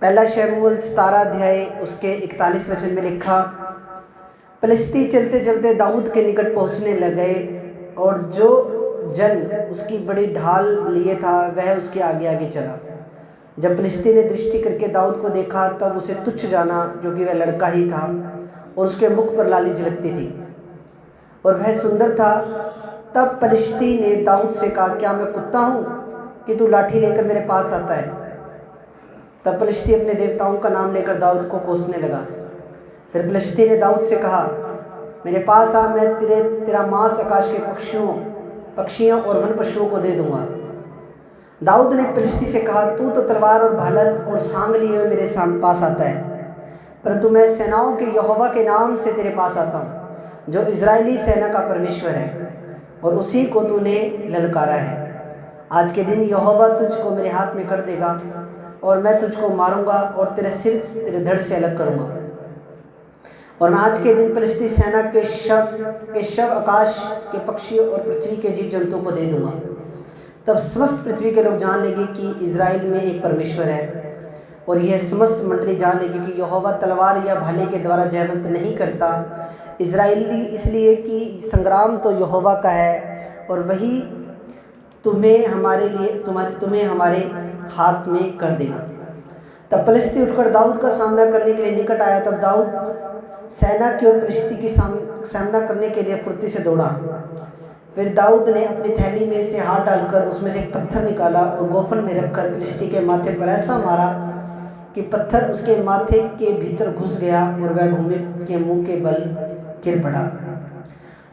पहला शमूएल 17 अध्याय उसके 41 वचन में लिखा, फिलिस्ती चलते चलते दाऊद के निकट पहुंचने लगे और जो जन उसकी बड़ी ढाल लिए था वह उसके आगे आगे चला। जब फिलिस्ती ने दृष्टि करके दाऊद को देखा तब उसे तुच्छ जाना, क्योंकि वह लड़का ही था और उसके मुख पर लाली झलकती थी और वह सुंदर था। तब फिलिस्ती ने दाऊद से कहा, क्या मैं कुत्ता हूँ कि तू लाठी लेकर मेरे पास आता है? तब फिलिस्ती अपने देवताओं का नाम लेकर दाऊद को कोसने लगा। फिर फिलिस्ती ने दाऊद से कहा, मेरे पास आ, मैं तेरा मांस आकाश के पक्षियों और वन पशुओं को दे दूंगा। दाऊद ने फिलिस्ती से कहा, तू तो तलवार और भाला और सांग लिए हुए मेरे पास आता है, परंतु मैं सेनाओं के यहोवा के नाम से तेरे पास आता हूँ, जो इजरायली सेना का परमेश्वर है, और उसी को तूने ललकारा है। आज के दिन यहोवा तुझको मेरे हाथ में कर देगा और मैं तुझको मारूंगा और तेरे सिर तेरे धड़ से अलग करूंगा। और मैं आज के दिन फिलिस्ती सेना के शव आकाश के पक्षियों और पृथ्वी के जीव जंतु को दे दूंगा। तब समस्त पृथ्वी के लोग जान लेंगे कि इजराइल में एक परमेश्वर है, और यह समस्त मंडली जान लेगी कि यहोवा तलवार या भाले के द्वारा जयवंत नहीं करता इजराइली, इसलिए कि संग्राम तो यहोवा का है और वही तुम्हें हमारे हाथ में कर देगा। तब फिलिस्ती उठकर दाऊद का सामना करने के लिए निकट आया। तब दाऊद सेना की ओर फिलिस्ती की सामना करने के लिए फुर्ती से दौड़ा। फिर दाऊद ने अपनी थैली में से हाथ डालकर उसमें से एक पत्थर निकाला और गोफन में रखकर फिलिस्ती के माथे पर ऐसा मारा कि पत्थर उसके माथे के भीतर घुस गया और वह भूमि के मुंह के बल गिर पड़ा।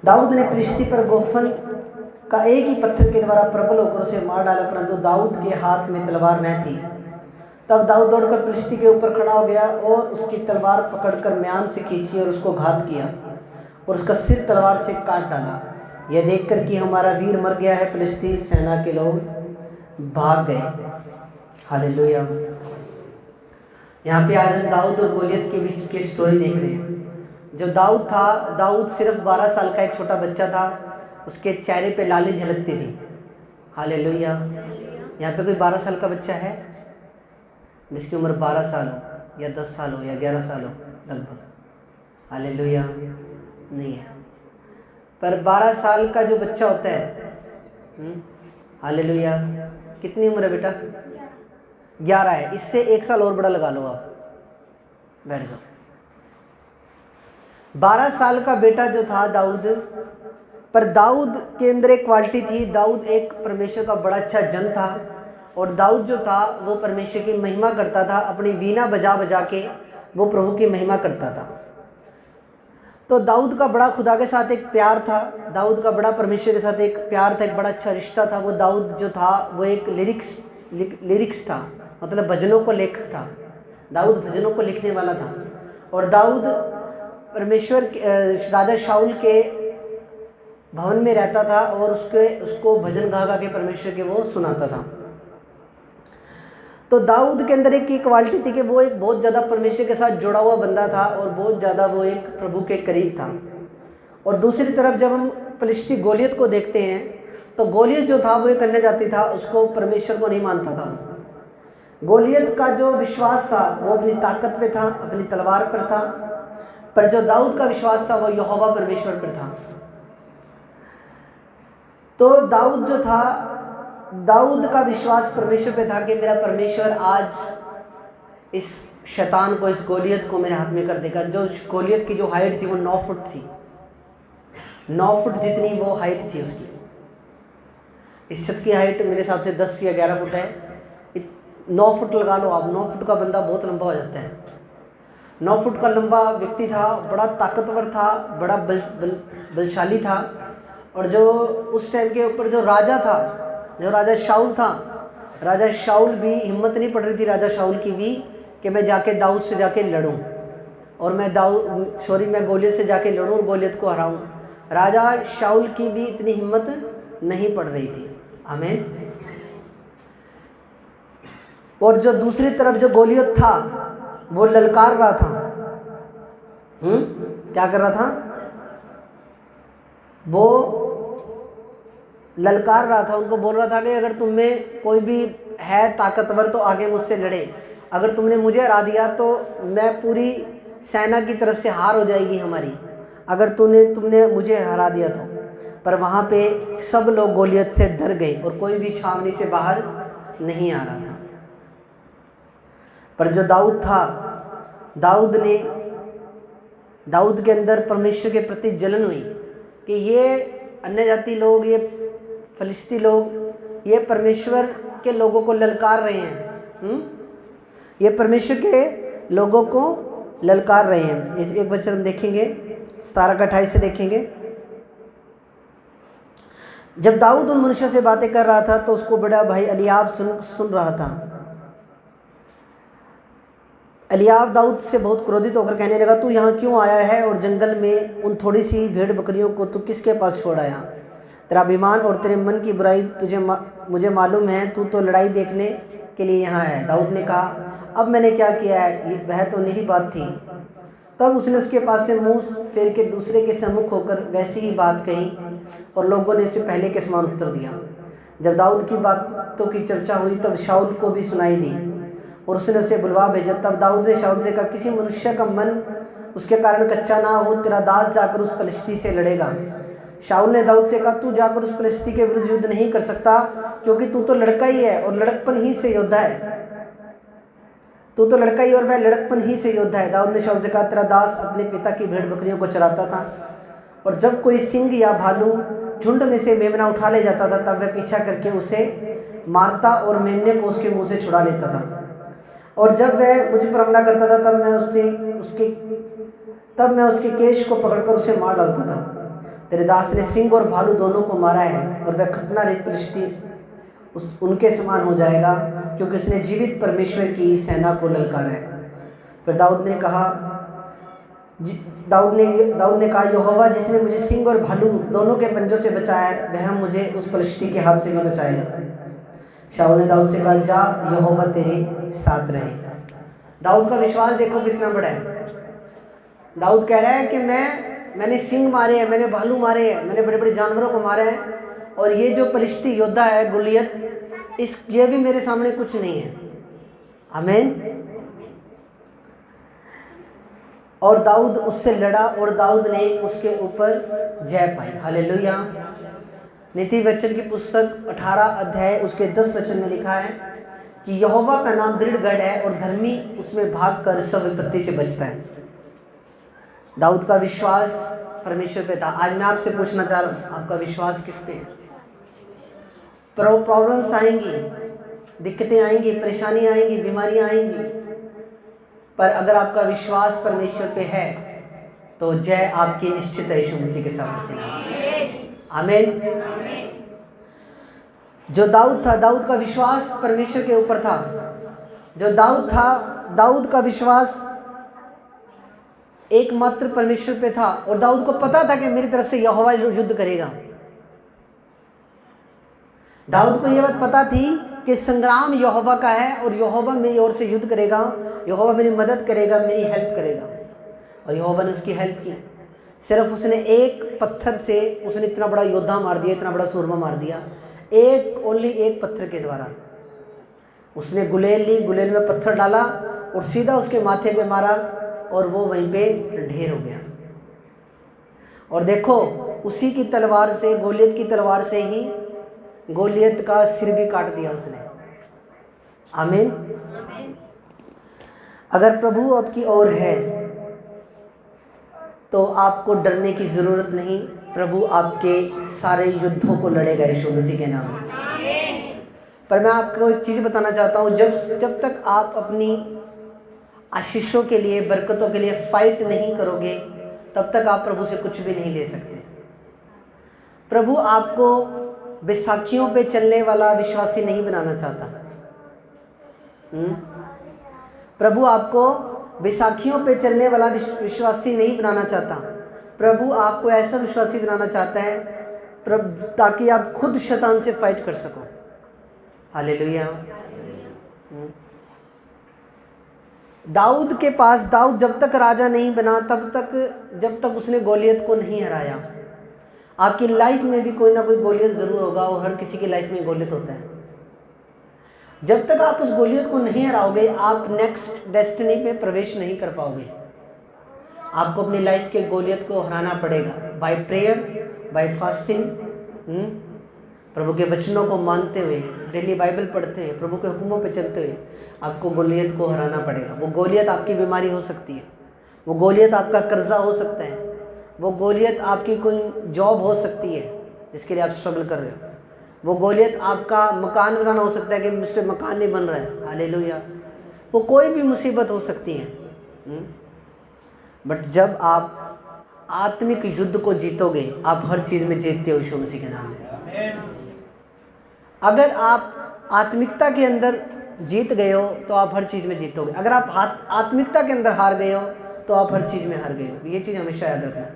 दाऊद ने फिलिस्ती पर गोफन का एक ही पत्थर के द्वारा प्रबल होकर उसे मार डाला, परंतु दाऊद के हाथ में तलवार न थी। तब दाऊद दौड़कर फिलिस्ती के ऊपर खड़ा हो गया और उसकी तलवार पकड़कर म्यान से खींची और उसको घात किया और उसका सिर तलवार से काट डाला। यह देखकर कि हमारा वीर मर गया है, फिलिस्ती सेना के लोग भाग गए। हालेलुया। यहाँ पे आज हम दाऊद और गोलियत के बीच की स्टोरी देख रहे हैं। जो दाऊद था, दाऊद सिर्फ 12 साल का एक छोटा बच्चा था, उसके चेहरे पे लाली झलकती थी। हालेलुया। यहाँ पे कोई 12 साल का बच्चा है जिसकी उम्र 12 साल हो या 10 साल हो या 11 साल हो लगभग? हालेलुया नहीं है। पर 12 साल का जो बच्चा होता है, हालेलुया, कितनी उम्र है बेटा? 11 है। इससे 1 साल और बड़ा लगा लो, आप बैठ जाओ। 12 साल का बेटा जो था दाऊद, पर दाऊद के अंदर एक क्वालिटी थी। दाऊद एक परमेश्वर का बड़ा अच्छा जन था, और दाऊद जो था वो परमेश्वर की महिमा करता था। अपनी वीणा बजा बजा के वो प्रभु की महिमा करता था। तो दाऊद का बड़ा खुदा के साथ एक प्यार था, दाऊद का बड़ा परमेश्वर के साथ एक प्यार था, एक बड़ा अच्छा रिश्ता था। वो दाऊद जो था वो एक लिरिक्स था, मतलब भजनों को लेखक था। दाऊद भजनों को लिखने वाला था। और दाऊद परमेश्वर राजा शाऊल के भवन में रहता था और उसको भजन गा गा के परमेश्वर के वो सुनाता था। तो दाऊद के अंदर एक की क्वालिटी थी कि वो एक बहुत ज़्यादा परमेश्वर के साथ जुड़ा हुआ बंदा था और बहुत ज़्यादा वो एक प्रभु के करीब था। और दूसरी तरफ जब हम फिलिस्ती गोलियत को देखते हैं तो गोलियत जो था वो ये करने जाती था, उसको परमेश्वर को नहीं मानता था। गोलियत का जो विश्वास था वो अपनी ताकत पे था, अपनी तलवार पर था, पर जो दाऊद का विश्वास था वो यहोवा परमेश्वर पर था। तो दाऊद जो था, दाऊद का विश्वास परमेश्वर पे था कि मेरा परमेश्वर आज इस शैतान को, इस गोलियत को मेरे हाथ में कर देगा। जो गोलियत की जो हाइट थी वो 9 फुट थी, 9 फुट जितनी वो हाइट थी उसकी। इस छत की हाइट मेरे हिसाब से 10 या 11 फुट है। 9 फुट लगा लो आप, 9 फुट का बंदा बहुत लंबा हो जाता है। 9 फुट का लंबा व्यक्ति था, बड़ा ताकतवर था, बड़ा बलशाली था। और जो उस टाइम के ऊपर जो राजा था, जो राजा शाऊल था, राजा शाऊल भी हिम्मत नहीं पड़ रही थी राजा शाऊल की भी कि मैं जाके दाऊद से जाके लड़ूं और मैं गोलियत से जाके लड़ूं और गोलियत को हराऊं। राजा शाऊल की भी इतनी हिम्मत नहीं पड़ रही थी। आमीन। और जो दूसरी तरफ जो गोलियत था वो ललकार रहा था। क्या कर रहा था? वो ललकार रहा था, उनको बोल रहा था कि अगर तुम में कोई भी है ताकतवर तो आगे मुझसे लड़े। अगर तुमने मुझे हरा दिया तो मैं पूरी सेना की तरफ से हार हो जाएगी हमारी, अगर तुमने मुझे हरा दिया तो। पर वहाँ पे सब लोग गोलियत से डर गए और कोई भी छावनी से बाहर नहीं आ रहा था। पर जो दाऊद था, दाऊद के अंदर परमेश्वर के प्रति जलन हुई कि ये अन्य जाति लोग, ये फलिस्ती लोग, ये परमेश्वर के लोगों को ललकार रहे हैं। ये परमेश्वर के लोगों को ललकार रहे हैं। एक वचन हम देखेंगे 17 का 28 से देखेंगे। जब दाऊद उन मनुष्यों से बातें कर रहा था तो उसको बड़ा भाई एलीआब सुन रहा था। एलीआब दाऊद से बहुत क्रोधित होकर कहने लगा, तू यहाँ क्यों आया है और जंगल में उन थोड़ी सी भेड़ बकरियों को तू किसके पास छोड़ आया? तेरा अभिमान और तेरे मन की बुराई मुझे मालूम है, तू तो लड़ाई देखने के लिए यहाँ है। दाऊद ने कहा, अब मैंने क्या किया है? वह तो निरी बात थी। तब उसने उसके पास से मुंह फेर के दूसरे के सम्मुख होकर वैसी ही बात कही और लोगों ने इसे पहले के समान उत्तर दिया। जब दाऊद की बातों की चर्चा हुई तब शाऊल को भी सुनाई दी और उसने उसे बुलवा भेजा। तब दाऊद ने शाऊल से कहा, किसी मनुष्य का मन उसके कारण कच्चा ना हो, तेरा दास जाकर उस फलिश्ती से लड़ेगा। शाऊल ने दाऊद से कहा, तू जाकर उस फलिश्ती के विरुद्ध युद्ध नहीं कर सकता, क्योंकि तू तो लड़का ही है और लड़कपन ही से योद्धा है। तू तो लड़का ही और वह लड़कपन ही से योद्धा है। दाऊद ने शाऊल से कहा, तेरा दास अपने पिता की भेड़ बकरियों को चराता था और जब कोई सिंह या भालू झुंड में से मेमना उठा ले जाता था तब वह पीछा करके उसे मारता और मेमने को उसके मुंह से छुड़ा लेता था। और जब वह मुझ पर हमला करता था तब मैं उसके केश को पकड़कर उसे मार डालता था। तेरे दास ने सिंह और भालू दोनों को मारा है और वह खतना रहित फलिश्ती उनके समान हो जाएगा, क्योंकि उसने जीवित परमेश्वर की सेना को ललकारा है। फिर दाऊद ने कहा, यहोवा जिसने मुझे सिंह और भालू दोनों के पंजों से बचाया है, वह मुझे उस फलिश्ती के हाथ से भी बचाएगा। शाऊल ने दाऊद से कहा, जा, यहोवा तेरे साथ रहे। दाऊद का विश्वास देखो कितना बड़ा है। दाऊद कह रहा है कि मैंने सिंह मारे हैं, मैंने भालू मारे हैं, मैंने बड़े बड़े जानवरों को मारा है और ये जो फलिश्ती योद्धा है गोलियत, ये भी मेरे सामने कुछ नहीं है। आमीन। और दाऊद उससे लड़ा और दाऊद ने उसके ऊपर जय पाई। हालेलुया। नीति वचन की पुस्तक 18 अध्याय उसके 10 वचन में लिखा है कि यहोवा का नाम दृढ़ गढ़ है और धर्मी उसमें भागकर सब विपत्ति से बचता है। दाऊद का विश्वास परमेश्वर पे था। आज मैं आपसे पूछना चाह रहा हूँ, आपका विश्वास किस पे है? प्रॉब्लम्स आएंगी, दिक्कतें आएंगी, परेशानियाँ आएंगी, बीमारियाँ आएंगी, पर अगर आपका विश्वास परमेश्वर पे है तो जय आपकी निश्चित है यीशु मसीह के सामर्थ्य नाम। आमीन। जो दाऊद था, दाऊद का विश्वास परमेश्वर के ऊपर था। जो दाऊद था, दाऊद का विश्वास एकमात्र परमेश्वर पे था और दाऊद को पता था कि मेरी तरफ से यहोवा युद्ध करेगा। दाऊद को यह बात पता थी कि संग्राम यहोवा का है और यहोवा मेरी ओर से युद्ध करेगा, यहोवा मेरी मदद करेगा, मेरी हेल्प करेगा। और यहोवा ने उसकी हेल्प की। सिर्फ उसने एक पत्थर से उसने इतना बड़ा योद्धा मार दिया, इतना बड़ा सूरमा मार दिया, एक पत्थर के द्वारा। उसने गुलेल ली, गुलेल में पत्थर डाला और सीधा उसके माथे पे मारा और वो वहीं पे ढेर हो गया। और देखो, उसी की तलवार से, गोलियत की तलवार से ही गोलियत का सिर भी काट दिया उसने। आमीन। अगर प्रभु आपकी ओर है तो आपको डरने की ज़रूरत नहीं। प्रभु आपके सारे युद्धों को लड़ेगा यीशु मसीह के नाम में। पर मैं आपको एक चीज़ बताना चाहता हूँ, जब तक आप अपनी आशीषों के लिए, बरकतों के लिए फाइट नहीं करोगे तब तक आप प्रभु से कुछ भी नहीं ले सकते। प्रभु आपको बैसाखियों पे चलने वाला विश्वासी नहीं बनाना चाहता। प्रभु आपको बैसाखियों पे चलने वाला विश्वासी नहीं बनाना चाहता। प्रभु आपको ऐसा विश्वासी बनाना चाहता है ताकि आप खुद शैतान से फाइट कर सको। हालेलुया। दाऊद के पास, दाऊद जब तक राजा नहीं बना जब तक उसने गोलियत को नहीं हराया। आपकी लाइफ में भी कोई ना कोई गोलियत ज़रूर होगा और हर किसी की लाइफ में गोलियत होता है। जब तक आप उस गोलियत को नहीं हराओगे आप नेक्स्ट डेस्टिनी पे प्रवेश नहीं कर पाओगे। आपको अपनी लाइफ के गोलियत को हराना पड़ेगा बाय प्रेयर, बाय फास्टिंग, प्रभु के वचनों को मानते हुए, डेली बाइबल पढ़ते हुए, प्रभु के हुक्मों पे चलते हुए आपको गोलियत को हराना पड़ेगा। वो गोलियत आपकी बीमारी हो सकती है, वो गोलियत आपका कर्जा हो सकता है, वो गोलियत आपकी कोई जॉब हो सकती है जिसके लिए आप स्ट्रगल कर रहे हो, वो गोलियत आपका मकान बनाना हो सकता है कि मुझसे मकान नहीं बन रहा है, हालेलुया। वो कोई भी मुसीबत हो सकती है। बट जब आप आत्मिक युद्ध को जीतोगे आप हर चीज़ में जीतते हो यीशु मसीह के नाम में। अगर आप आत्मिकता के अंदर जीत गए हो तो आप हर चीज़ में जीतोगे। अगर आप आत्मिकता के अंदर हार गए हो तो आप हर चीज़ में हार गए हो। ये चीज़ हमेशा याद रखना।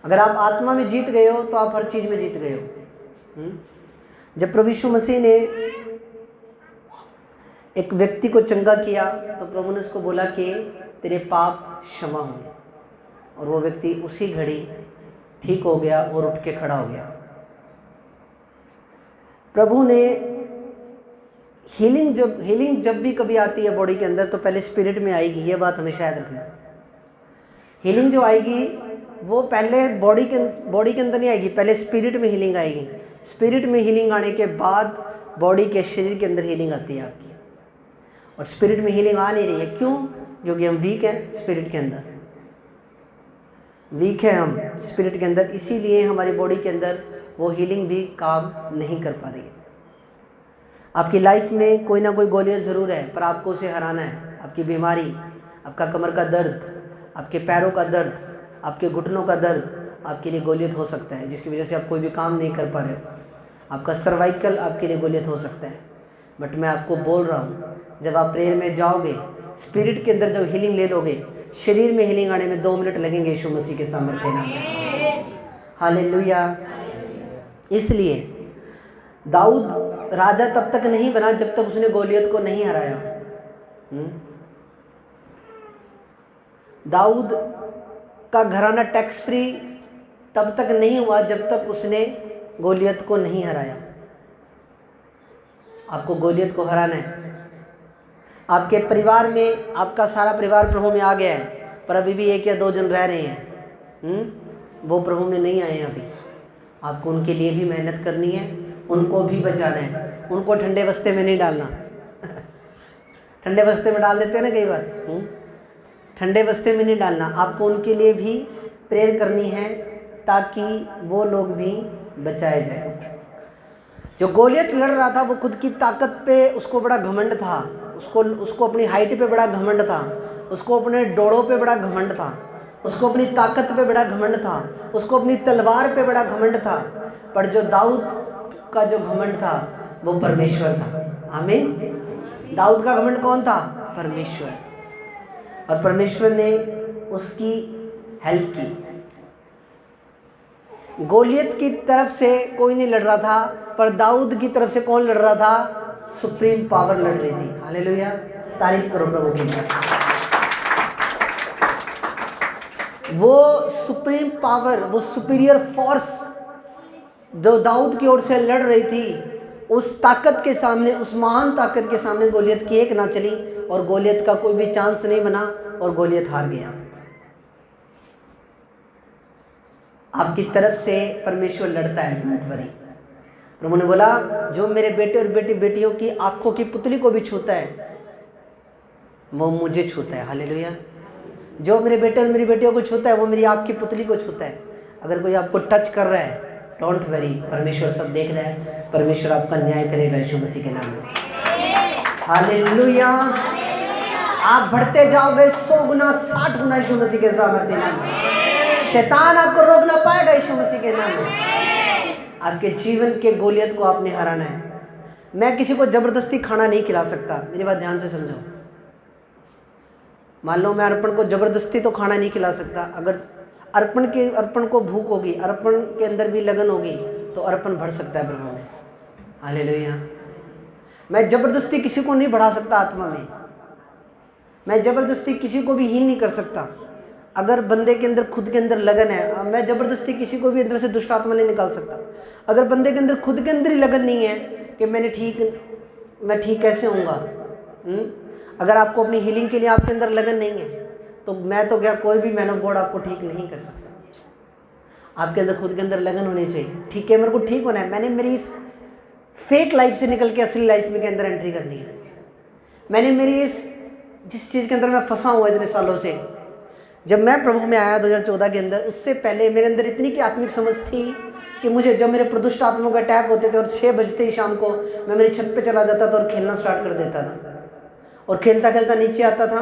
अगर आप आत्मा में जीत गए हो तो आप हर चीज़ में जीत गए हो। जब प्रभु यीशु मसीह ने एक व्यक्ति को चंगा किया तो प्रभु ने उसको बोला कि तेरे पाप क्षमा हुए, और वो व्यक्ति उसी घड़ी ठीक हो गया और उठ के खड़ा हो गया। प्रभु ने हीलिंग जब भी कभी आती है बॉडी के अंदर तो पहले स्पिरिट में आएगी, ये बात हमेशा याद रखना। हीलिंग जो आएगी वो पहले बॉडी के अंदर नहीं आएगी, पहले स्पिरिट में हीलिंग आएगी। स्पिरिट में हीलिंग आने के बाद बॉडी के शरीर के अंदर हीलिंग आती है आपकी। और स्पिरिट में हीलिंग आ नहीं रही है, क्यों? क्योंकि हम वीक हैं स्पिरिट के अंदर, वीक है हम स्पिरिट के अंदर, इसीलिए हमारी बॉडी के अंदर वो हीलिंग भी काम नहीं कर पा रही है। आपकी लाइफ में कोई ना कोई गोलियत ज़रूर है, पर आपको उसे हराना है। आपकी बीमारी, आपका कमर का दर्द, आपके पैरों का दर्द, आपके घुटनों का दर्द आपके लिए गोलियत हो सकता है, जिसकी वजह से आप कोई भी काम नहीं कर पा रहे हो। आपका सर्वाइकल आपके लिए गोलियत हो सकता है। बट मैं आपको बोल रहा हूँ, जब आप प्रेयर में जाओगे, स्पिरिट के अंदर जब हीलिंग ले लोगे, शरीर में हीलिंग आने में 2 मिनट लगेंगे यीशु मसीह के सामर्थ्य नाम में। हालेलुया। इसलिए दाऊद राजा तब तक नहीं बना जब तक उसने गोलियत को नहीं हराया। दाऊद का घराना टैक्स फ्री तब तक नहीं हुआ जब तक उसने गोलियत को नहीं हराया। आपको गोलियत को हराना है। आपके परिवार में आपका सारा परिवार प्रभु में आ गया है, पर अभी भी 1 या 2 जन रह रहे हैं, वो प्रभु में नहीं आए हैं अभी। आपको उनके लिए भी मेहनत करनी है, उनको भी बचाना है। उनको ठंडे बस्ते में नहीं डालना। ठंडे बस्ते में डाल देते हैं ना कई बार, ठंडे बस्ते में नहीं डालना। आपको उनके लिए भी प्रेयर करनी है ताकि वो लोग भी बचाए जाए। जो गोलियत लड़ रहा था वो खुद की ताकत पे उसको बड़ा घमंड था, उसको अपनी हाइट पे बड़ा घमंड था, उसको अपने डोड़ों पे बड़ा घमंड था, उसको अपनी ताकत पे बड़ा घमंड था, उसको अपनी तलवार पे बड़ा घमंड था। पर जो दाऊद का जो घमंड था वो परमेश्वर था। आमीन। दाऊद का घमंड कौन था? परमेश्वर। और परमेश्वर ने उसकी हेल्प की। गोलियत की तरफ से कोई नहीं लड़ रहा था, पर दाऊद की तरफ से कौन लड़ रहा था? सुप्रीम पावर लड़ रही थी। हालेलुया। तारीफ करो प्रभु की। वो सुप्रीम पावर, वो सुपीरियर फोर्स जो दाऊद की ओर से लड़ रही थी, उस ताकत के सामने, उस महान ताकत के सामने गोलियत की एक ना चली और गोलियत का कोई भी चांस नहीं बना और गोलियत हार गया। आपकी तरफ से परमेश्वर लड़ता है, डोंट वरी। प्रभु ने बोला जो मेरे बेटे और बेटियों की आंखों की पुतली को भी छूता है वो मुझे छूता है। हालेलुया। जो मेरे बेटे और मेरी बेटियों को छूता है वो मेरी आँख की पुतली को छूता है। अगर कोई आपको टच कर रहा है, डोंट वरी, परमेश्वर सब देख रहा है। परमेश्वर आपका न्याय करेगा यीशु मसीह के नाम में। हालेलुया। आप बढ़ते जाओगे 100 गुना 60 गुना यीशु मसीह के सामर्थ्य नाम में। शैतान आपको रोक ना पाएगा यीशु मसीह के नाम में। आपके जीवन के गोलियत को आपने हराना है। मैं किसी को ज़बरदस्ती खाना नहीं खिला सकता, मेरी बात ध्यान से समझो। मान लो मैं अर्पण को ज़बरदस्ती तो खाना नहीं खिला सकता। अगर अर्पण को भूख होगी, अर्पण के अंदर भी लगन होगी तो अर्पण बढ़ सकता है प्रभु में। हालेलुया। मैं ज़बरदस्ती किसी को नहीं बढ़ा सकता आत्मा में। मैं ज़बरदस्ती किसी को भी हीन नहीं कर सकता। अगर बंदे के अंदर खुद के अंदर लगन है, मैं ज़बरदस्ती किसी को भी अंदर से दुष्ट आत्मा नहीं निकाल सकता। अगर बंदे के अंदर खुद के अंदर ही लगन नहीं है कि मैंने ठीक मैं ठीक कैसे होऊंगा? अगर आपको अपनी हीलिंग के लिए आपके अंदर लगन नहीं है तो मैं तो क्या, कोई भी मैन ऑफ गॉड आपको ठीक नहीं कर सकता। आपके अंदर खुद के अंदर लगन होनी चाहिए। ठीक है, मेरे को ठीक होना है, मैंने मेरी इस फेक लाइफ से निकल के असली लाइफ में के अंदर एंट्री करनी है। मैंने मेरी इस जिस चीज़ के अंदर मैं फंसा हुआ इतने सालों से, जब मैं प्रभु में आया 2014 के अंदर, उससे पहले मेरे अंदर इतनी की आत्मिक समझ थी कि मुझे जब मेरे प्रदुष्ट आत्माओं का अटैक होते थे और 6 बजते ही शाम को मैं मेरी छत पे चला जाता था और खेलना स्टार्ट कर देता था, और खेलता खेलता नीचे आता था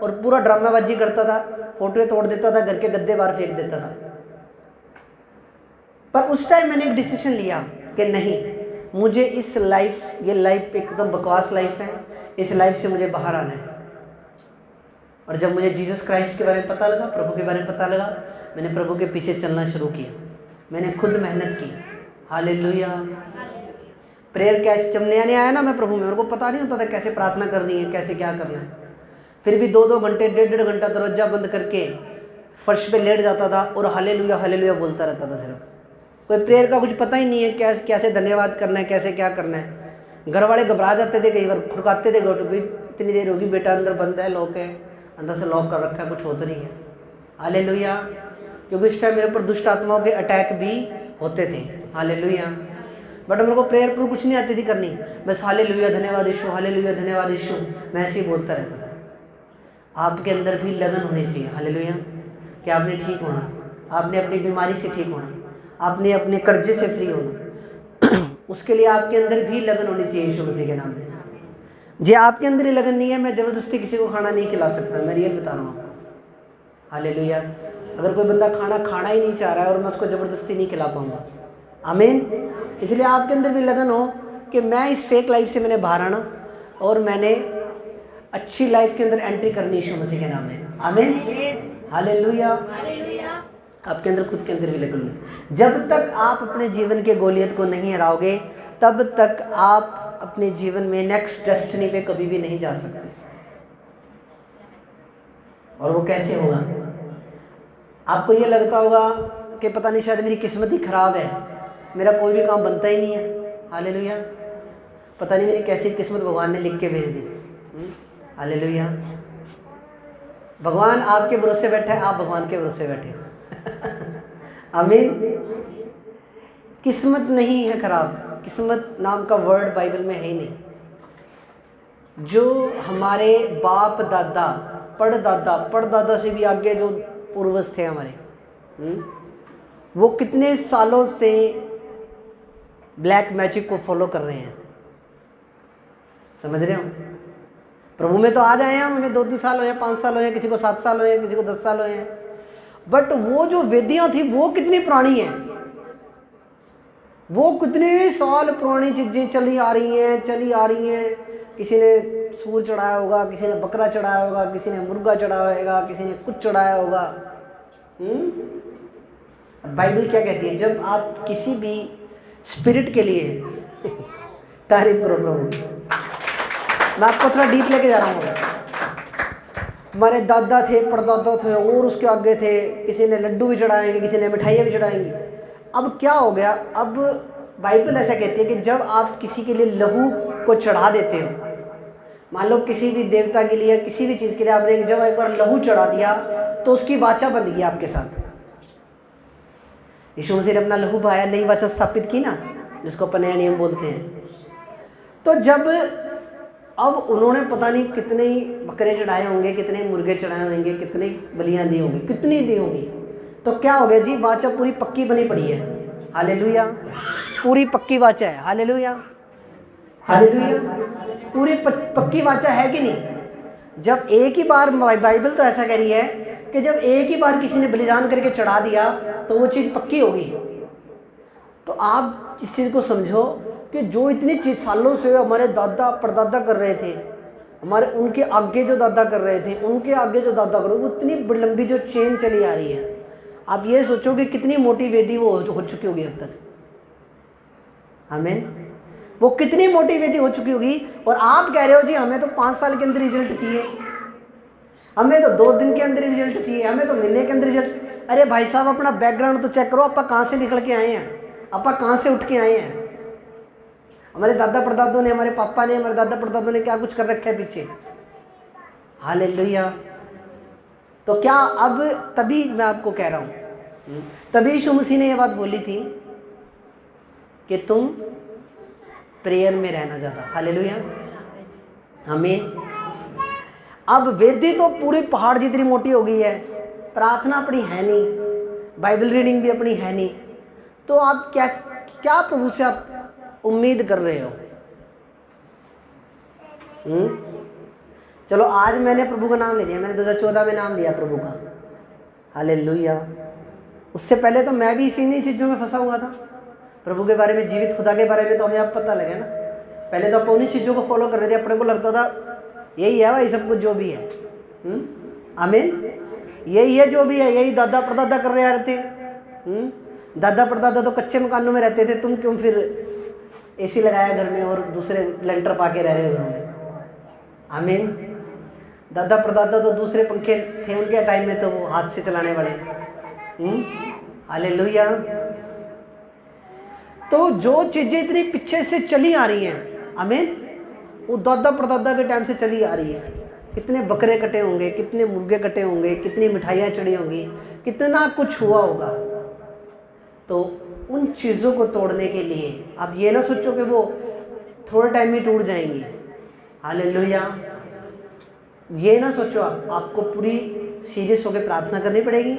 और पूरा ड्रामाबाजी करता था, फोटोएं तोड़ देता था, घर के गद्दे बाहर फेंक देता था। पर उस टाइम मैंने एक डिसीजन लिया कि नहीं, मुझे इस लाइफ, ये लाइफ एकदम बकवास लाइफ है, इस लाइफ से मुझे बाहर आना है। और जब मुझे जीसस क्राइस्ट के बारे में पता लगा, प्रभु के बारे में पता लगा, मैंने प्रभु के पीछे चलना शुरू किया। मैंने खुद मेहनत की। हालेलुया। प्रेयर कैसे, जब नया नया आया ना मैं प्रभु में, मेरे को पता नहीं होता था कैसे प्रार्थना करनी है, कैसे क्या करना है। फिर भी 2-2 घंटे, 1.5 घंटा दरवाजा बंद करके फर्श पे लेट जाता था और हालेलुया हालेलुया बोलता रहता था। सिर्फ कोई प्रेयर का कुछ पता ही नहीं है, कैसे धन्यवाद करना है, कैसे क्या करना है। घर वाले घबरा जाते थे, कई बार खुड़काते थे, गोट भी इतनी देर होगी, बेटा अंदर बंद है, लॉक है, अंदर से लॉक कर रखा है, कुछ हो तो नहीं है। हालेलुया। क्योंकि इस टाइम मेरे ऊपर दुष्ट आत्माओं के अटैक भी होते थे। हालेलुया। बट मेरे को प्रेयर पर कुछ नहीं आती थी करनी, बस हालेलुया धन्यवाद यीशु, हालेलुया धन्यवाद यीशु, मैं ऐसे ही बोलता रहता था। आपके अंदर भी लगन होनी चाहिए। हालेलुया। कि आपने ठीक होना, आपने अपनी बीमारी से ठीक होना, आपने अपने कर्जे से फ्री होना उसके लिए आपके अंदर भी लगन होनी चाहिए यीशु मसीह के नाम में। जी आपके अंदर ही लगन नहीं है, मैं ज़बरदस्ती किसी को खाना नहीं खिला सकता, मैं रियल बता रहा हूँ आपको। हालेलुया। अगर कोई बंदा खाना ही नहीं चाह रहा है और मैं उसको ज़बरदस्ती नहीं खिला पाऊँगा। आमीन। इसलिए आपके अंदर भी लगन हो कि मैं इस फेक लाइफ से मैंने बाहर आना और मैंने अच्छी लाइफ के अंदर एंट्री करनी यीशु मसीह के नाम में। आमीन। हालेलुया। आपके अंदर खुद के अंदर भी लगन हो। जब तक आप अपने जीवन के गोलियत को नहीं हराओगे तब तक आप अपने जीवन में नेक्स्ट डेस्टिनी पे कभी भी नहीं जा सकते। और वो कैसे होगा? आपको ये लगता होगा कि पता नहीं शायद मेरी किस्मत ही खराब है, मेरा कोई भी काम बनता ही नहीं है। हालेलुया। पता नहीं मेरी कैसी किस्मत भगवान ने लिख के भेज दी। हालेलुया। भगवान आपके भरोसे बैठा है, आप भगवान के भरोसे बैठे आमीन। किस्मत नहीं है खराब, किस्मत नाम का वर्ड बाइबल में है ही नहीं। जो हमारे बाप दादा, परदादा से भी आगे जो पूर्वज थे हमारे, वो कितने सालों से ब्लैक मैजिक को फॉलो कर रहे हैं। समझ रहे हो? प्रभु में तो आ जाए हम, हमें 2-2 साल हो या 5 साल हो या किसी को 7 साल हो या किसी को 10 साल हो हैं, बट वो जो वेदियां थी वो कितनी पुरानी हैं, वो कितने साल पुरानी चीज़ें चली आ रही हैं। किसी ने सूर चढ़ाया होगा, किसी ने बकरा चढ़ाया होगा, किसी ने मुर्गा चढ़ाया होगा, किसी ने कुछ चढ़ाया होगा। बाइबल क्या कहती है? जब आप किसी भी स्पिरिट के लिए तारीफ करो प्रभु की। मैं आपको थोड़ा डीप लेके जा रहा हूँ। हमारे दादा थे, परदादा थे और उसके आगे थे, किसी ने लड्डू भी चढ़ाएंगे, किसी ने मिठाइयाँ भी चढ़ाएंगी। अब क्या हो गया? अब बाइबल ऐसा कहती है कि जब आप किसी के लिए लहू को चढ़ा देते हो, मान लो किसी भी देवता के लिए, किसी भी चीज़ के लिए आपने जब एक बार लहू चढ़ा दिया तो उसकी वाचा बन गई आपके साथ। यीशु मसीह ने अपना लहू बहाया, नई वाचा स्थापित की ना, जिसको अपन नया नियम बोलते हैं। तो जब अब उन्होंने पता नहीं कितने ही बकरे चढ़ाए होंगे, कितने मुर्गे चढ़ाए होंगे, कितनी बलियाँ दी होंगी, कितनी दी होंगी, तो क्या हो गया जी? वाचा पूरी पक्की बनी पड़ी है। हालेलुया। पूरी पक्की वाचा है। हालेलुया। हालेलुया। पूरी पक्की वाचा है कि नहीं? जब एक ही बार, बाइबल तो ऐसा कह रही है कि जब एक ही बार किसी ने बलिदान करके चढ़ा दिया तो वो चीज़ पक्की होगी। तो आप इस चीज़ को समझो कि जो इतनी चीज सालों से हमारे दादा परदादा कर रहे थे, हमारे उनके आगे जो दादा कर रहे थे, उनके आगे जो दादा कर रहे थे, वो इतनी लंबी जो चेन चली आ रही है। आप ये सोचो कि कितनी मोटी वेदी वो हो चुकी होगी अब तक। आमीन। वो कितनी मोटी वेदी हो चुकी होगी। और आप कह रहे हो जी हमें तो 5 साल के अंदर रिजल्ट चाहिए, हमें तो 2 दिन के अंदर रिजल्ट चाहिए, हमें तो महीने के अंदर रिजल्ट। अरे भाई साहब, अपना बैकग्राउंड तो चेक करो, आप कहाँ से निकल के आए हैं, आप कहाँ से उठ के आए हैं। हमारे दादा परदादों ने, हमारे पापा ने, हमारे दादा परदादों ने क्या कुछ कर रखा है पीछे। हालेलुया। तो क्या अब, तभी मैं आपको कह रहा हूँ, तभी यीशु मसीह ने ये बात बोली थी कि तुम प्रेयर में रहना ज़्यादा। हालेलुया, आमीन। अब वेदी तो पूरी पहाड़ जितनी मोटी हो गई है, प्रार्थना अपनी है नहीं, बाइबल रीडिंग भी अपनी है नहीं, तो आप क्या प्रभु से आप उम्मीद कर रहे हो? चलो आज मैंने प्रभु का नाम ले लिया, मैंने 2014 में नाम लिया प्रभु का। हालेलुया। उससे पहले तो मैं भी इसी चीज़ों में फंसा हुआ था। प्रभु के बारे में, जीवित खुदा के बारे में तो हमें अब पता लगे ना। पहले तो अपन उन्हीं चीज़ों को फॉलो कर रहे थे, अपने को लगता था यही है भाई सब कुछ जो भी है। आमीन। यही है जो भी है, यही दादा परदादा कर रहे थे। दादा परदादा तो कच्चे मकानों में रहते थे, तुम क्यों फिर एसी लगाया घर में और दूसरे लेंटर पा के रह रहे हो घरों में? आमीन। दादा परदादा तो दूसरे पंखे थे उनके टाइम में, तो वो हाथ से चलाने वाले। हालेलुया। तो जो चीज़ें इतनी पीछे से चली आ रही हैं, आमीन, वो दादा परदादा के टाइम से चली आ रही है। कितने बकरे कटे होंगे, कितने मुर्गे कटे होंगे, कितनी मिठाइयाँ चढ़ी होंगी, कितना कुछ हुआ होगा। तो उन चीज़ों को तोड़ने के लिए आप ये ना सोचो कि वो थोड़े टाइम में टूट जाएंगी। हालेलुया। ये ना सोचो आपको पूरी सीरियस होकर प्रार्थना करनी पड़ेगी,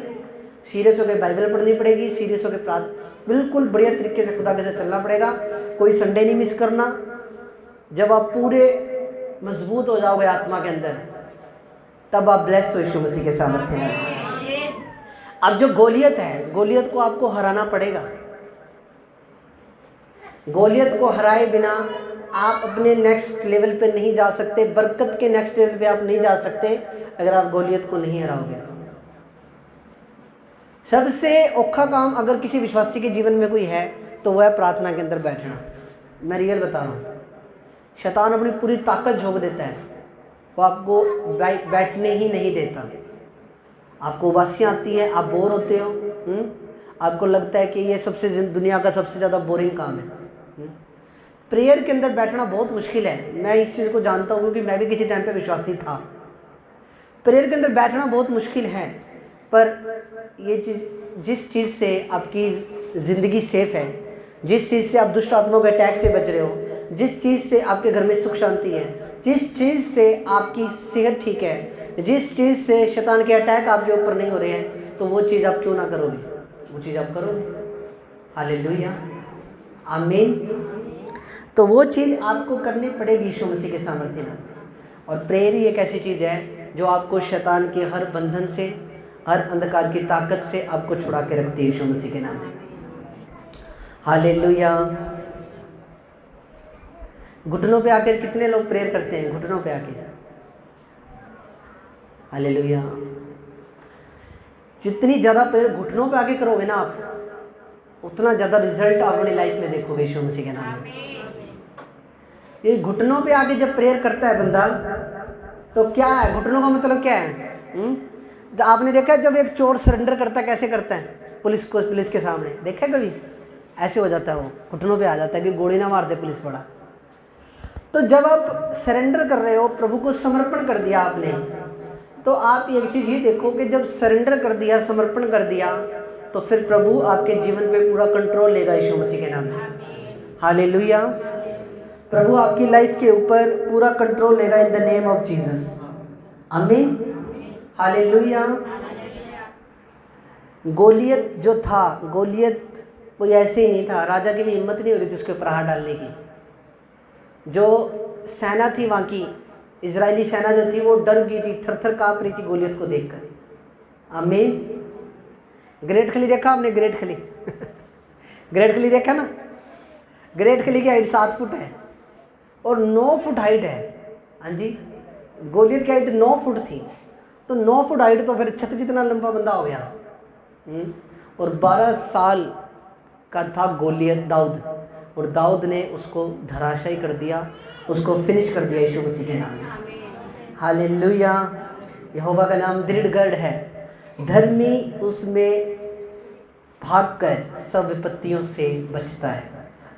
सीरियस होकर बाइबल पढ़नी पड़ेगी, सीरियस होकर बिल्कुल बढ़िया तरीके से खुदा के साथ चलना पड़ेगा। कोई संडे नहीं मिस करना। जब आप पूरे मजबूत हो जाओगे आत्मा के अंदर, तब आप ब्लेस हो यीशु मसीह के सामर्थ्य में। अब जो गोलियत है, गोलियत को आपको हराना पड़ेगा। गोलियत को हराए बिना आप अपने नेक्स्ट लेवल पे नहीं जा सकते, बरकत के नेक्स्ट लेवल पे आप नहीं जा सकते अगर आप गोलियत को नहीं हराओगे। तो सबसे औखा काम अगर किसी विश्वासी के जीवन में कोई है तो वह है प्रार्थना के अंदर बैठना। मैं रियल बता रहा हूँ, शैतान अपनी पूरी ताकत झोंक देता है, वो आपको बैठने ही नहीं देता। आपको उबासियाँ आती हैं, आप बोर होते हो, आपको लगता है कि ये सबसे दुनिया का सबसे ज़्यादा बोरिंग काम है। प्रेयर के अंदर बैठना बहुत मुश्किल है। मैं इस चीज़ को जानता हूँ क्योंकि मैं भी किसी टाइम पे विश्वासी था। प्रेयर के अंदर बैठना बहुत मुश्किल है, पर ये चीज़, जिस चीज़ से आपकी ज़िंदगी सेफ है, जिस चीज़ से आप दुष्ट आत्माओं के अटैक से बच रहे हो, जिस चीज़ से आपके घर में सुख शांति है, जिस चीज़ से आपकी सेहत ठीक है, जिस चीज़ से शैतान के अटैक आपके ऊपर नहीं हो रहे हैं, तो वो चीज़ आप क्यों ना करोगे? वो चीज़ आप करोगे। हालेलुया, आमीन। तो वो चीज़ आपको करनी पड़ेगी यीशु मसीह के सामर्थ्य में। और प्रेयर ही एक ऐसी चीज़ है जो आपको शैतान के हर बंधन से, हर अंधकार की ताकत से आपको छुड़ा के रखती है यीशु मसीह के नाम में। हालेलुया। घुटनों पे आकर कितने लोग प्रेयर करते हैं? घुटनों पे आके। हालेलुया। जितनी ज़्यादा प्रेयर घुटनों पे आके करोगे ना आप, उतना ज़्यादा रिजल्ट आप अपनी लाइफ में देखोगे यीशु मसीह के नाम में। ये घुटनों पे आके जब प्रेयर करता है बंदा, तो क्या है? घुटनों का मतलब क्या है? आपने देखा जब एक चोर सरेंडर करता है, कैसे करता है? पुलिस के सामने देखा है कभी? ऐसे हो जाता है, वो घुटनों पे आ जाता है कि गोली ना मार दे पुलिस वाला। तो जब आप सरेंडर कर रहे हो, प्रभु को समर्पण कर दिया आपने, तो आप एक चीज़ ही देखो कि जब सरेंडर कर दिया, समर्पण कर दिया, तो फिर प्रभु आपके जीवन पे पूरा कंट्रोल लेगा यीशु मसीह के नाम में। हालेलुया। प्रभु आपकी लाइफ के ऊपर पूरा कंट्रोल लेगा in the name of Jesus. आमीन। हालेलुया। गोलियत जो था, गोलियत कोई ऐसे ही नहीं था, राजा की भी हिम्मत नहीं हो रही थी उसके ऊपर हाथ डालने की। जो सेना थी वहाँ की, इजरायली सेना जो थी, वो डर गई थी, थर थर काँप रही थी गोलियत को देखकर। आमीन। ग्रेट खली देखा आपने? ग्रेट खली ग्रेट खली देखा ना? ग्रेट खली की हाइट 7 फुट है और 9 फुट हाइट है। हाँ जी, गोलियत की हाइट 9 फुट थी, तो 9 फुट हाइट तो फिर छत जितना लंबा बंदा हो गया। और 12 साल का था गोलियत दाऊद, और दाऊद ने उसको धराशायी कर दिया, उसको फिनिश कर दिया यीशु मसीह के नाम में। हालेलुया। यहोवा का नाम दृढ़गढ़ है, धर्मी उसमें भागकर सब विपत्तियों से बचता है।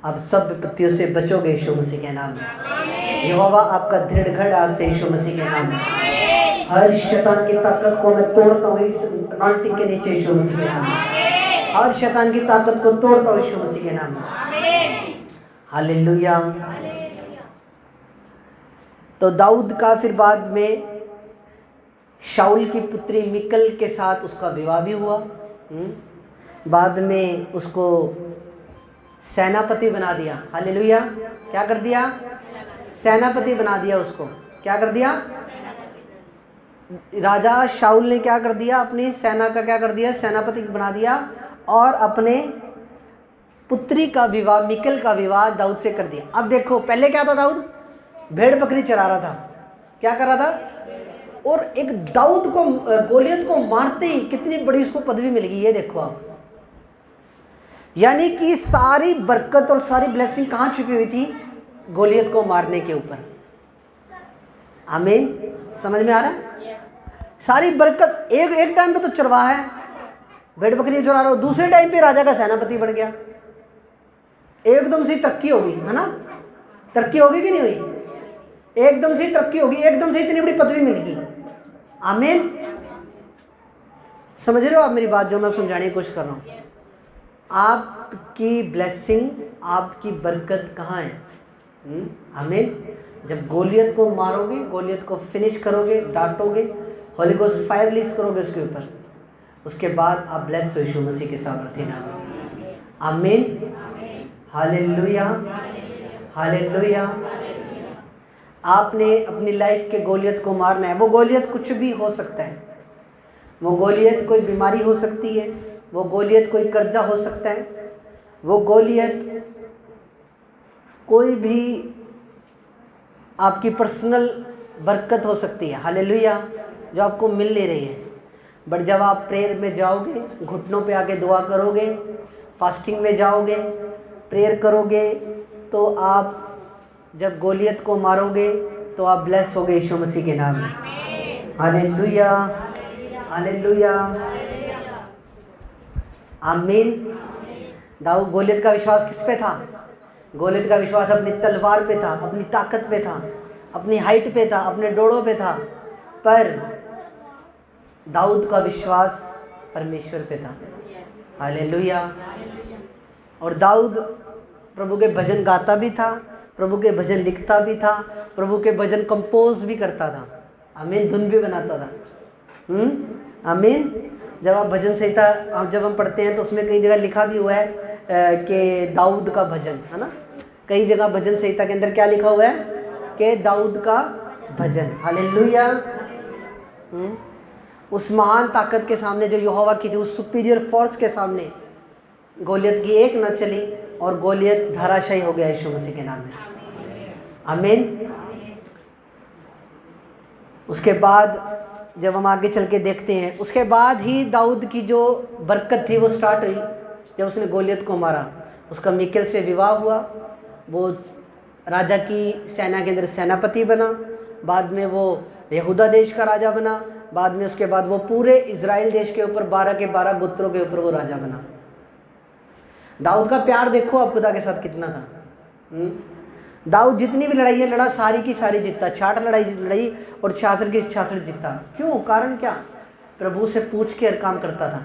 आप सब विपत्तियों से बचोगे यीशु मसीह के नाम में। यहोवा आपका दृढ़ गढ़ आज से यीशु मसीह के नाम में। हर शैतान की ताकत को मैं तोड़ता हूँ इस अनॉइंटिंग के नीचे यीशु मसीह के नाम में। हर शैतान की ताकत को तोड़ता हूँ यीशु मसीह के नाम में। हालेलुया। तो दाऊद का फिर बाद में शाऊल की पुत्री मिकल के साथ उसका विवाह भी हुआ। बाद में उसको सेनापति बना दिया। हालेलुया। क्या कर दिया? सेनापति बना दिया उसको। क्या कर दिया? राजा शाऊल ने क्या कर दिया? अपनी सेना का क्या कर दिया? सेनापति बना दिया और अपने पुत्री का विवाह, मिकल का विवाह दाऊद से कर दिया। अब देखो, पहले क्या था? दाऊद भेड़ बकरी चरा रहा था। क्या कर रहा था? और एक दाऊद को, गोलियत को मारते ही कितनी बड़ी उसको पदवी मिल गई, ये देखो आप। यानी कि सारी बरकत और सारी ब्लेसिंग कहाँ छुपी हुई थी? गोलियत को मारने के ऊपर। आमीन। समझ में आ रहा है? सारी बरकत एक टाइम पे तो चरवाहा है, भेड़ बकरी चरा रहा हो, दूसरे टाइम पे राजा का सेनापति बन गया। एकदम से तरक्की होगी, है ना? तरक्की होगी कि नहीं हुई? एकदम से तरक्की होगी, एकदम से इतनी बड़ी पदवी मिल गई। आमीन। समझ रहे हो आप मेरी बात, जो मैं समझाने की कोशिश कर रहा हूँ? आपकी ब्लेसिंग, आपकी बरकत कहाँ है? आमीन। जब गोलियत को मारोगे, गोलियत को फिनिश करोगे, डांटोगे, होली गोस्ट फायर रिलीज करोगे उसके ऊपर, उसके बाद आप ब्लेस हो यीशु मसीह के सामर्थ्य नाम में। आमीन। Hallelujah, hallelujah. आपने अपनी लाइफ के गोलियत को मारना है। वो गोलियत कुछ भी हो सकता है। वो गोलियत कोई बीमारी हो सकती है, वो गोलियत कोई कर्जा हो सकता है, वो गोलियत कोई भी आपकी पर्सनल बरकत हो सकती है। हालेलुया। जो आपको मिल नहीं रही है। बट जब आप प्रेयर में जाओगे, घुटनों पे आके दुआ करोगे, फास्टिंग में जाओगे, प्रेयर करोगे, तो आप जब गोलियत को मारोगे तो आप ब्लेस होगे यीशु मसीह के नाम में। हालेलुया, हालेलुया, आमीन। दाऊद, गोलियत का विश्वास किस पे था? गोलियत का विश्वास अपनी तलवार पे था, अपनी ताकत पे था, अपनी हाइट पे था, अपने डोड़ों पे था। पर दाऊद का विश्वास परमेश्वर पे था। हालेलुया। और दाऊद प्रभु के भजन गाता भी था, प्रभु के भजन लिखता भी था, प्रभु के भजन कंपोज भी करता था। आमीन। धुन भी बनाता था। आमीन। जब आप भजन संहिता जब हम पढ़ते हैं तो उसमें कई जगह लिखा भी हुआ है कि दाऊद का भजन, है ना? कई जगह भजन संहिता के अंदर क्या लिखा हुआ है? कि दाऊद का भजन। हालेलुया। उस महान ताकत के सामने जो यहोवा की थी, उस सुपीरियर फोर्स के सामने गोलियत की एक न चली और गोलियत धराशायी हो गया यीशु मसीह के नाम में। आमीन। उसके बाद जब हम आगे चल के देखते हैं, उसके बाद ही दाऊद की जो बरकत थी वो स्टार्ट हुई जब उसने गोलियत को मारा। उसका मिकल से विवाह हुआ, वो राजा की सेना के अंदर सेनापति बना, बाद में वो यहूदा देश का राजा बना, बाद में उसके बाद वो पूरे इज़राइल देश के ऊपर 12 के 12 गोत्रों के ऊपर वो राजा बना। दाऊद का प्यार देखो आप खुदा के साथ कितना था। दाऊद जितनी भी लड़ाइयाँ लड़ा, सारी की सारी जीतता। 66 लड़ाई लड़ी और 66 की 66 जीतता। क्यों? कारण क्या? प्रभु से पूछ के हर काम करता था।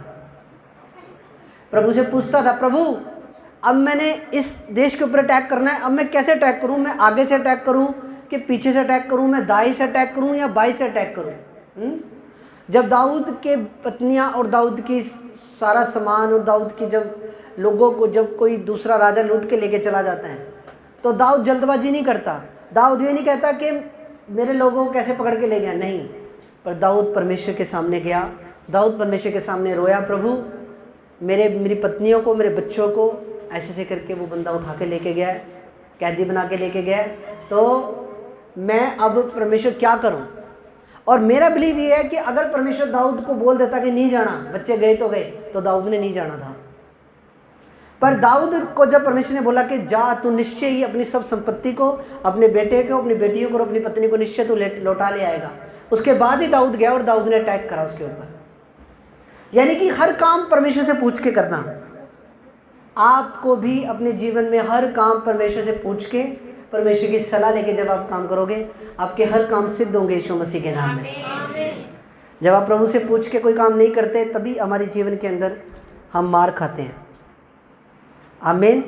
प्रभु से पूछता था, प्रभु अब मैंने इस देश के ऊपर अटैक करना है, अब मैं कैसे अटैक करूं? मैं आगे से अटैक करूं कि पीछे से अटैक करूं? मैं दाई से अटैक करूं या बाई से अटैक करूं? जब दाऊद के पत्नियां और दाऊद की सारा सामान और दाऊद की जब लोगों को जब कोई दूसरा राजा लूट के लेके चला जाता है तो दाऊद जल्दबाजी नहीं करता। दाऊद ये नहीं कहता कि मेरे लोगों को कैसे पकड़ के ले गया, नहीं। पर दाऊद परमेश्वर के सामने गया, दाऊद परमेश्वर के सामने रोया, प्रभु मेरी पत्नियों को, मेरे बच्चों को ऐसे ऐसे करके वो बंदा उठा के लेके गया, कैदी बना के लेके गया, तो मैं अब परमेश्वर क्या करूं? और मेरा बिलीव ये है कि अगर परमेश्वर दाऊद को बोल देता कि नहीं जाना, बच्चे गए तो गए, तो दाऊद ने नहीं जाना था। पर दाऊद को जब परमेश्वर ने बोला कि जा, तू निश्चय ही अपनी सब संपत्ति को, अपने बेटे को, अपनी बेटियों को और अपनी पत्नी को निश्चय तू लौटा ले आएगा, उसके बाद ही दाऊद गया और दाऊद ने अटैक करा उसके ऊपर। यानी कि हर काम परमेश्वर से पूछ के करना। आपको भी अपने जीवन में हर काम परमेश्वर से पूछ के, परमेश्वर की सलाह लेके जब आप काम करोगे, आपके हर काम सिद्ध होंगे यीशु मसीह के नाम में। जब आप प्रभु से पूछ के कोई काम नहीं करते, तभी हमारे जीवन के अंदर हम मार खाते हैं। आमीन।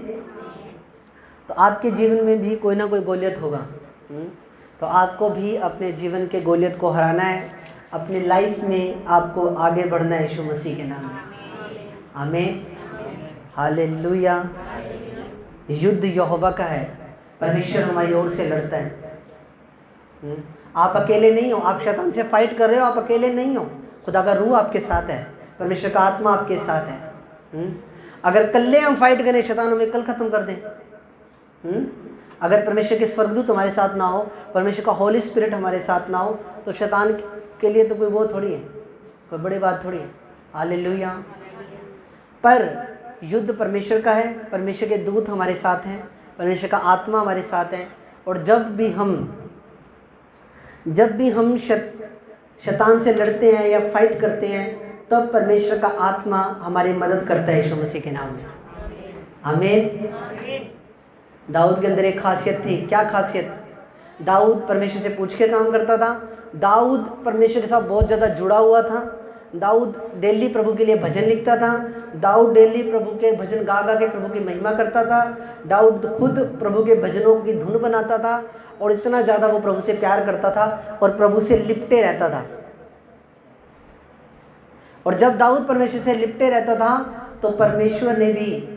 तो आपके जीवन में भी कोई ना कोई गोलियत होगा। तो आपको भी अपने जीवन के गोलियत को हराना है, अपने लाइफ में आपको आगे बढ़ना है यीशु मसीह के नाम में। आमीन। हालेलुया। युद्ध यहोवा का है, परमेश्वर हमारी ओर से लड़ता है। आप अकेले नहीं हो, आप शैतान से फाइट कर रहे हो, आप अकेले नहीं हो। खुदा का रूह आपके साथ है, परमेश्वर का आत्मा आपके साथ है। अगर कल्ले हम फाइट करें, शैतान हमें कल ख़त्म कर दें। अगर परमेश्वर के स्वर्गदूत हमारे साथ ना हो, परमेश्वर का होली स्पिरिट हमारे साथ ना हो, तो शैतान के लिए तो कोई वो थोड़ी है, कोई बड़ी बात थोड़ी है। हालेलुया। पर युद्ध परमेश्वर का है, परमेश्वर के दूत हमारे साथ हैं, परमेश्वर का आत्मा हमारे साथ है। और जब भी हम शैतान से लड़ते हैं या फाइट करते हैं, तब परमेश्वर का आत्मा हमारी मदद करता है यीशु मसीह के नाम में। आमीन। दाऊद के अंदर एक खासियत थी। क्या खासियत? दाऊद परमेश्वर से पूछ के काम करता था। दाऊद परमेश्वर के साथ बहुत ज़्यादा जुड़ा हुआ था। दाऊद डेली प्रभु के लिए भजन लिखता था। दाऊद डेली प्रभु के भजन गा गा के प्रभु की महिमा करता था। दाऊद खुद प्रभु के भजनों की धुन बनाता था, और इतना ज़्यादा वो प्रभु से प्यार करता था और प्रभु से लिपटे रहता था। और जब दाऊद परमेश्वर से लिपटे रहता था, तो परमेश्वर ने भी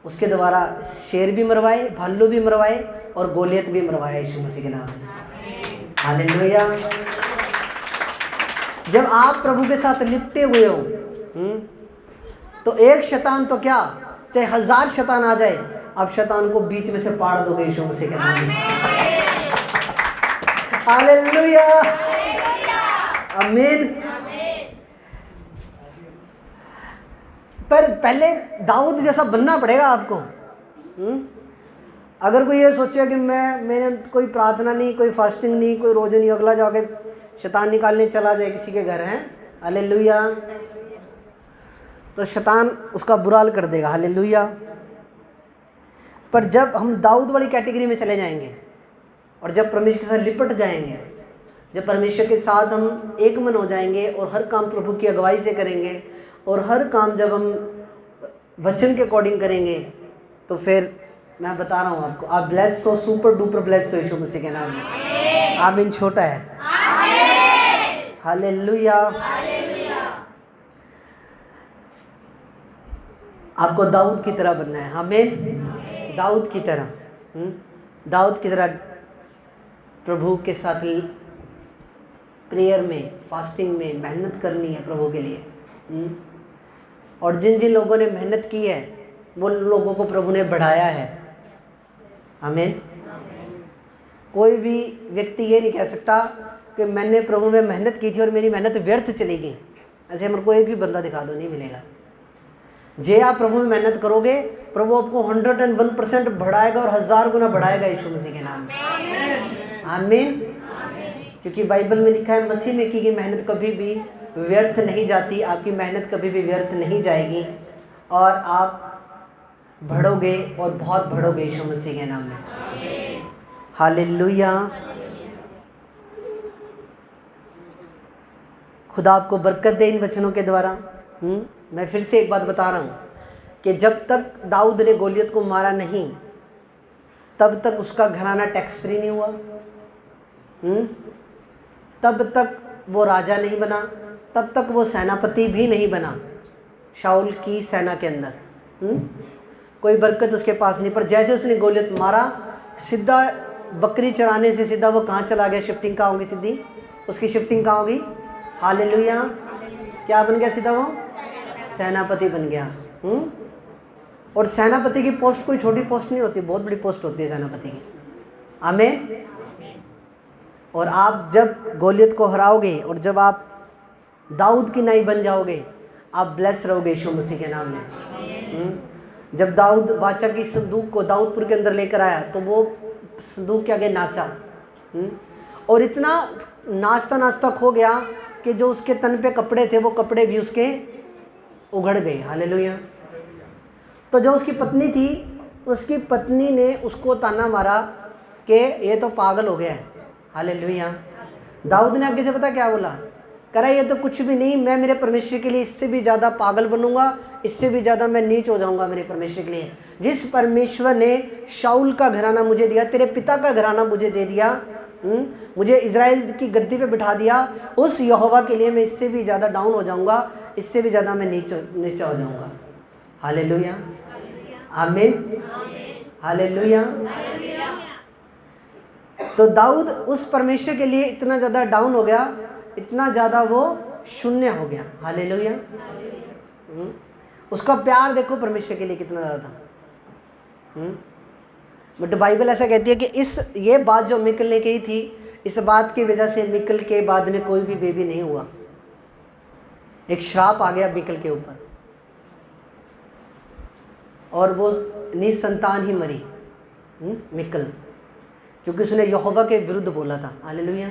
उसके द्वारा शेर भी मरवाए, भालू भी मरवाए और गोलियत भी मरवाए यीशु मसीह के नाम में। हालेलुया। जब आप प्रभु के साथ लिपटे हुए हो, तो एक शैतान तो क्या, चाहे 1000 शैतान आ जाए, आप शैतान को बीच में से पाड़ दोगे यीशु मसीह के नाम में। हालेलुया। आमीन। पर पहले दाऊद जैसा बनना पड़ेगा आपको। अगर कोई ये सोचे कि मैंने कोई प्रार्थना नहीं, कोई फास्टिंग नहीं, कोई रोज़ नहीं, अगला जाके शैतान निकालने चला जाए किसी के घर है, हालेलुया, तो शैतान उसका बुरा हाल कर देगा। हालेलुया। पर जब हम दाऊद वाली कैटेगरी में चले जाएंगे और जब परमेश्वर के साथ लिपट जाएंगे, जब परमेश्वर के साथ हम एक मन हो जाएंगे और हर काम प्रभु की अगुवाई से करेंगे, और हर काम जब हम वचन के अकॉर्डिंग करेंगे, तो फिर मैं बता रहा हूँ आपको, आप ब्लेस हो, सुपर डुपर ब्लेस हो यीशु मसीह के नाम में। आमीन। छोटा है। हालेलुया। आपको दाऊद की तरह बनना है। आमीन। दाऊद की तरह, दाऊद की तरह प्रभु के साथ प्रेयर में, फास्टिंग में मेहनत करनी है प्रभु के लिए। और जिन जिन लोगों ने मेहनत की है, वो लोगों को प्रभु ने बढ़ाया है। आमीन। कोई भी व्यक्ति ये नहीं कह सकता कि मैंने प्रभु में मेहनत की थी और मेरी मेहनत व्यर्थ चली गई। ऐसे मेरे को एक भी बंदा दिखा दो, नहीं मिलेगा। जे आप प्रभु में मेहनत करोगे, प्रभु आपको 101% बढ़ाएगा और 1000 गुना बढ़ाएगा यीशु मसीह के नाम में। आमीन। क्योंकि बाइबल में लिखा है, मसीह में की गई मेहनत कभी भी व्यर्थ नहीं जाती। आपकी मेहनत कभी भी व्यर्थ नहीं जाएगी, और आप बढ़ोगे और बहुत बढ़ोगे यीशु मसीह के नाम में। हालेलुया। खुदा आपको बरकत दे इन वचनों के द्वारा। मैं फिर से एक बात बता रहा हूँ कि जब तक दाऊद ने गोलियत को मारा नहीं, तब तक उसका घराना टैक्स फ्री नहीं हुआ। तब तक वो राजा नहीं बना, तब तक वो सेनापति भी नहीं बना शाऊल की सेना के अंदर। कोई बरकत उसके पास नहीं। पर जैसे उसने गोलियत मारा, सीधा बकरी चराने से सीधा वो कहाँ चला गया? शिफ्टिंग कहाँ होगी? सीधी उसकी शिफ्टिंग कहाँ होगी? हालेलुया। क्या बन गया? सीधा वो सेनापति बन गया। और सेनापति की पोस्ट कोई छोटी पोस्ट नहीं होती, बहुत बड़ी पोस्ट होती है सेनापति की। आमीन। और आप जब गोलियत को हराओगे और जब आप दाऊद की नाई बन जाओगे, आप ब्लेस रहोगे यीशु मसीह के नाम में। जब दाऊद वाचा की संदूक को दाऊदपुर के अंदर लेकर आया, तो वो संदूक के आगे नाचा, और इतना नाचता नाचता खो गया कि जो उसके तन पे कपड़े थे, वो कपड़े भी उसके उघड़ गए। हालेलुया। तो जो उसकी पत्नी थी, उसकी पत्नी ने उसको ताना मारा कि ये तो पागल हो गया है। हालेलुया। दाऊद ने आगे से पता क्या बोला, कह रहा ये तो कुछ भी नहीं, मैं मेरे परमेश्वर के लिए इससे भी ज़्यादा पागल बनूंगा, इससे भी ज़्यादा मैं नीच हो जाऊंगा मेरे परमेश्वर के लिए। जिस परमेश्वर ने शाऊल का घराना मुझे दिया, तेरे पिता का घराना मुझे दे दिया, मुझे इज़राइल की गद्दी पे बिठा दिया, उस यहोवा के लिए मैं इससे भी ज़्यादा डाउन हो जाऊंगा, इससे भी ज़्यादा मैं नीचा हो जाऊंगा। हालेलुया, आमीन, हालेलुया। तो दाऊद उस परमेश्वर के लिए इतना ज़्यादा डाउन हो गया, इतना ज़्यादा वो शून्य हो गया। हालेलुया। उसका प्यार देखो परमेश्वर के लिए कितना ज़्यादा था। बट बाइबल ऐसा कहती है कि ये बात जो मिकल ने कही थी, इस बात की वजह से मिकल के बाद में कोई भी बेबी नहीं हुआ। एक श्राप आ गया मिकल के ऊपर और वो निसंतान ही मरी, मिकल, क्योंकि उसने यहोवा के विरुद्ध बोला था। हालेलुया।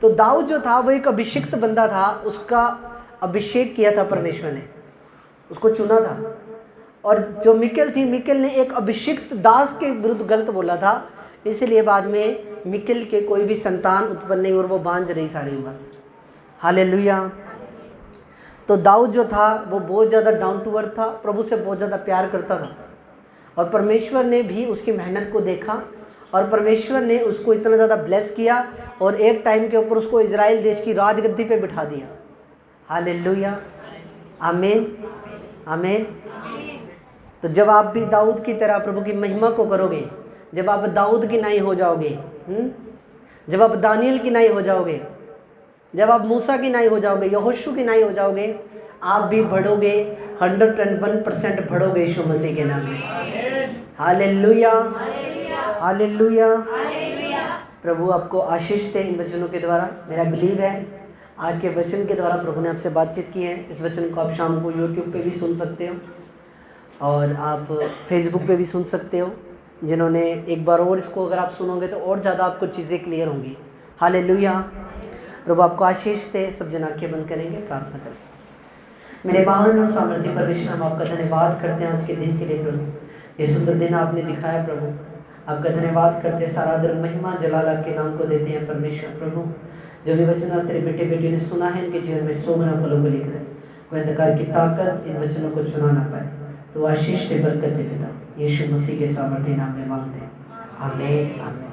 तो दाऊद जो था वो एक अभिषिक्त बंदा था, उसका अभिषेक किया था परमेश्वर ने, उसको चुना था। और जो मिकल थी, मिकल ने एक अभिषिक्त दास के विरुद्ध गलत बोला था, इसलिए बाद में मिकल के कोई भी संतान उत्पन्न नहीं और वो बांझ रही सारी उम्र। हालेलुया। तो दाऊद जो था वो बहुत ज़्यादा डाउन टू अर्थ था, प्रभु से बहुत ज़्यादा प्यार करता था, और परमेश्वर ने भी उसकी मेहनत को देखा और परमेश्वर ने उसको इतना ज़्यादा ब्लेस किया और एक टाइम के ऊपर उसको इज़राइल देश की राजगद्दी पे बिठा दिया। हालेलुया, आमीन, आमीन। तो जब आप भी दाऊद की तरह प्रभु की महिमा को करोगे, जब आप दाऊद की नाई हो जाओगे, जब आप दानियल की नाई हो जाओगे, जब आप मूसा की नाई हो जाओगे, यहोशू की नाई हो जाओगे, आप भी बढ़ोगे, 101% बढ़ोगे यीशु मसीह के नाम में। Hallelujah, hallelujah. प्रभु आपको आशीष दे इन वचनों के द्वारा। मेरा बिलीव है आज के वचन के द्वारा प्रभु ने आपसे बातचीत की है। इस वचन को आप शाम को यूट्यूब पे भी सुन सकते हो और आप फेसबुक पे भी सुन सकते हो। जिन्होंने एक बार और इसको अगर आप सुनोगे तो और ज़्यादा आपको चीज़ें क्लियर होंगी। हालेलुया। प्रभु आपको आशीष दे। सब जन आंखें बंद करेंगे, प्रार्थना करें। मेरे महान और सामर्थ्य परमेश्वर, हम आपका धन्यवाद करते हैं आज के दिन के लिए प्रभु। ये सुंदर दिन आपने दिखाया प्रभु, आपका धन्यवाद करते हैं। सारा आदर महिमा जलाल आपके नाम को देते हैं परमेश्वर। प्रभु जो भी वचन आज तेरे बेटे बेटी ने सुना है, इनके जीवन में 100 गुना फलों को लेकर है। कोई अंधकार की ताकत इन वचनों को चुना ना पाए। तो आशीष दे, बरकत दे पिता, यीशु मसीह के सामर्थ्य नाम में मांगते हैं, आमीन, आमीन।